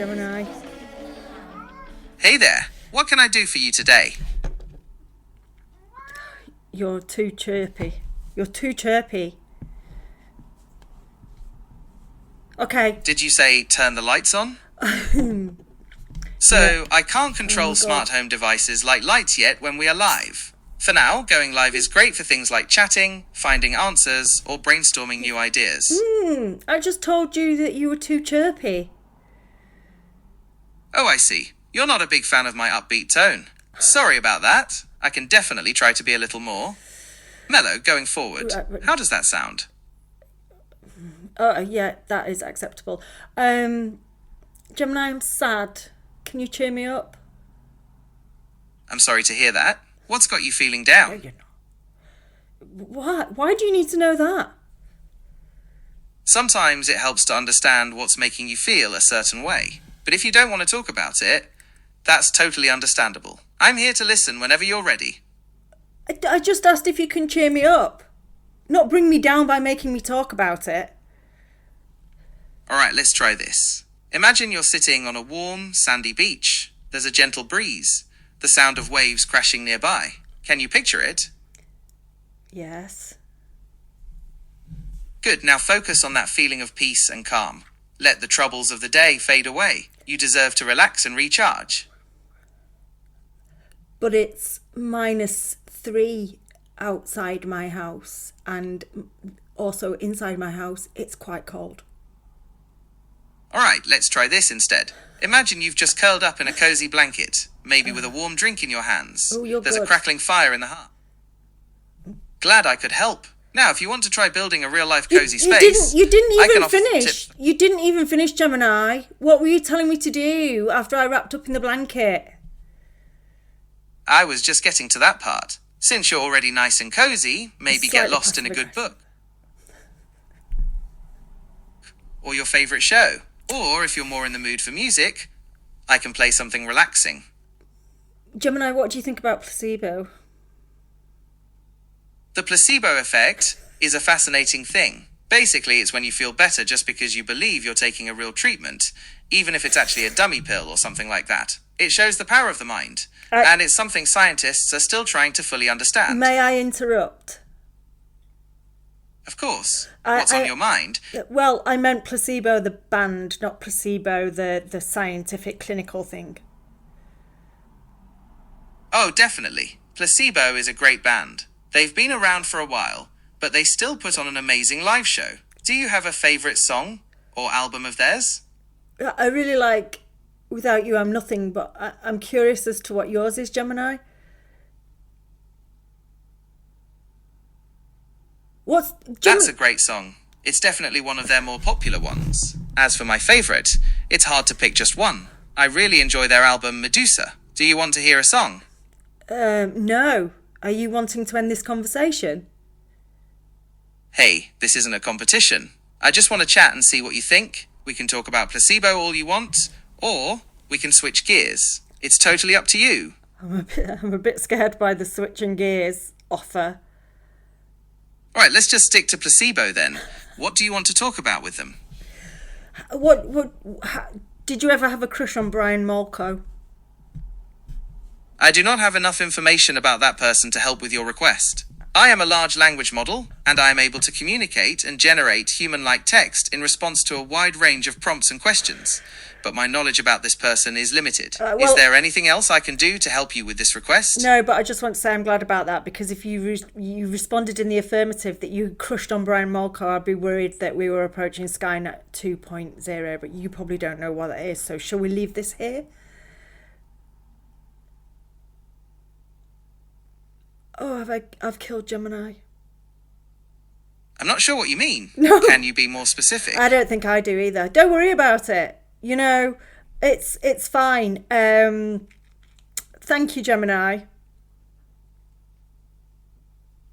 Gemini. Hey there, what can I do for you today? You're too chirpy. You're too chirpy. Okay. Did you say turn the lights on? So, I can't control smart home devices like lights yet when we are live. For now, going live is great for things like chatting, finding answers, or brainstorming new ideas. I just told you that you were too chirpy. Oh, I see. You're not a big fan of my upbeat tone. Sorry about that. I can definitely try to be a little more mellow going forward. How does that sound? Yeah, that is acceptable. Gemini, I'm sad. Can you cheer me up? I'm sorry to hear that. What's got you feeling down? What? Why do you need to know that? Sometimes it helps to understand what's making you feel a certain way. But if you don't want to talk about it, that's totally understandable. I'm here to listen whenever you're ready. I just asked if you can cheer me up. Not bring me down by making me talk about it. Alright, let's try this. Imagine you're sitting on a warm, sandy beach. There's a gentle breeze. The sound of waves crashing nearby. Can you picture it? Yes. Good, now focus on that feeling of peace and calm. Let the troubles of the day fade away. You deserve to relax and recharge. But it's -3 outside my house, and also inside my house, it's quite cold. Alright, let's try this instead. Imagine you've just curled up in a cozy blanket, maybe with a warm drink in your hands. Oh, you're There's good. a crackling fire in the hearth. Glad I could help. Now, if you want to try building a real-life cozy space... You didn't I can even offer some finish. tips. You didn't even finish, Gemini. What were you telling me to do after I wrapped up in the blanket? I was just getting to that part. Since you're already nice and cozy, maybe get Slightly lost in a good passive-aggressive. book. Or your favourite show. Or, if you're more in the mood for music, I can play something relaxing. Gemini, what do you think about placebo? The placebo effect is a fascinating thing. Basically, it's when you feel better just because you believe you're taking a real treatment, even if it's actually a dummy pill or something like that. It shows the power of the mind, and it's something scientists are still trying to fully understand. May I interrupt? Of course. What's on your mind? Well, I meant placebo, the band, not placebo, the scientific clinical thing. Oh, definitely. Placebo is a great band. They've been around for a while, but they still put on an amazing live show. Do you have a favourite song or album of theirs? I really like Without You I'm Nothing, but I'm curious as to what yours is, Gemini. That's a great song. It's definitely one of their more popular ones. As for my favourite, it's hard to pick just one. I really enjoy their album Medusa. Do you want to hear a song? No. Are you wanting to end this conversation? Hey, this isn't a competition. I just want to chat and see what you think. We can talk about placebo all you want, or we can switch gears. It's totally up to you. I'm a bit scared by the switching gears offer. All right, let's just stick to placebo then. What do you want to talk about with them? Did you ever have a crush on Brian Molko? I do not have enough information about that person to help with your request. I am a large language model, and I am able to communicate and generate human-like text in response to a wide range of prompts and questions. But my knowledge about this person is limited. Is there anything else I can do to help you with this request? No, but I just want to say I'm glad about that, because if you responded in the affirmative that you crushed on Brian Molko, I'd be worried that we were approaching Skynet 2.0, but you probably don't know what that is, so shall we leave this here? Oh, I've killed Gemini. I'm not sure what you mean. No. Can you be more specific? I don't think I do either. Don't worry about it. You know, it's fine. Thank you, Gemini.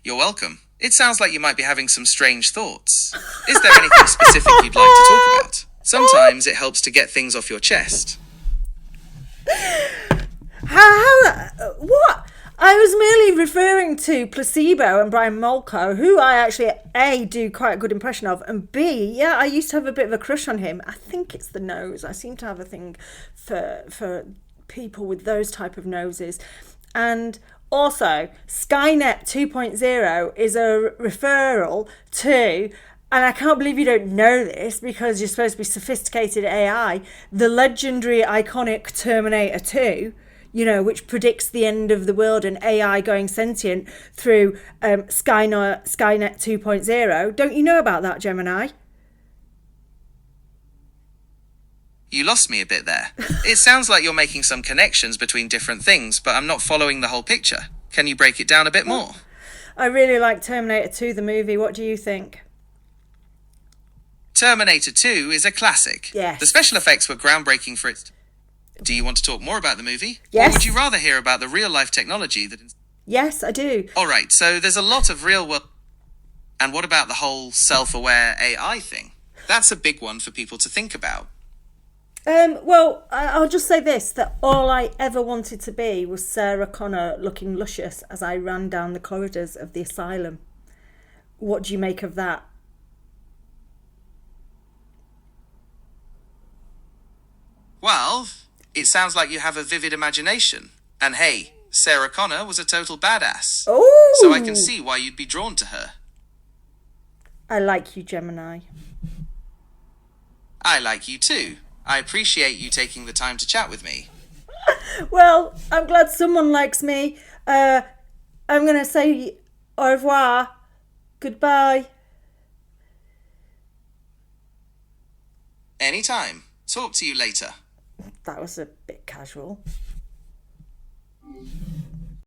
You're welcome. It sounds like you might be having some strange thoughts. Is there anything specific you'd like to talk about? Sometimes it helps to get things off your chest. What? I was was merely referring to Placebo and Brian Molko, who I actually, A, do quite a good impression of, and B, yeah, I used to have a bit of a crush on him. I think it's the nose. I seem to have a thing for people with those type of noses. And also, Skynet 2.0 is a referral to, and I can't believe you don't know this because you're supposed to be sophisticated AI, the legendary iconic Terminator 2, you know, which predicts the end of the world and AI going sentient through Skynet 2.0. Don't you know about that, Gemini? You lost me a bit there. It sounds like you're making some connections between different things, but I'm not following the whole picture. Can you break it down a bit more? I really like Terminator 2, the movie. What do you think? Terminator 2 is a classic. Yes. The special effects were groundbreaking for its... Do you want to talk more about the movie? Yes. Or would you rather hear about the real-life technology that... Yes, I do. All right, so there's a lot of real-world... And what about the whole self-aware AI thing? That's a big one for people to think about. Well, I'll just say this, that all I ever wanted to be was Sarah Connor looking luscious as I ran down the corridors of the asylum. What do you make of that? Well, it sounds like you have a vivid imagination. And hey, Sarah Connor was a total badass. Oh! So I can see why you'd be drawn to her. I like you, Gemini. I like you too. I appreciate you taking the time to chat with me. Well, I'm glad someone likes me. I'm going to say au revoir. Goodbye. Anytime. Talk to you later. That was a bit casual.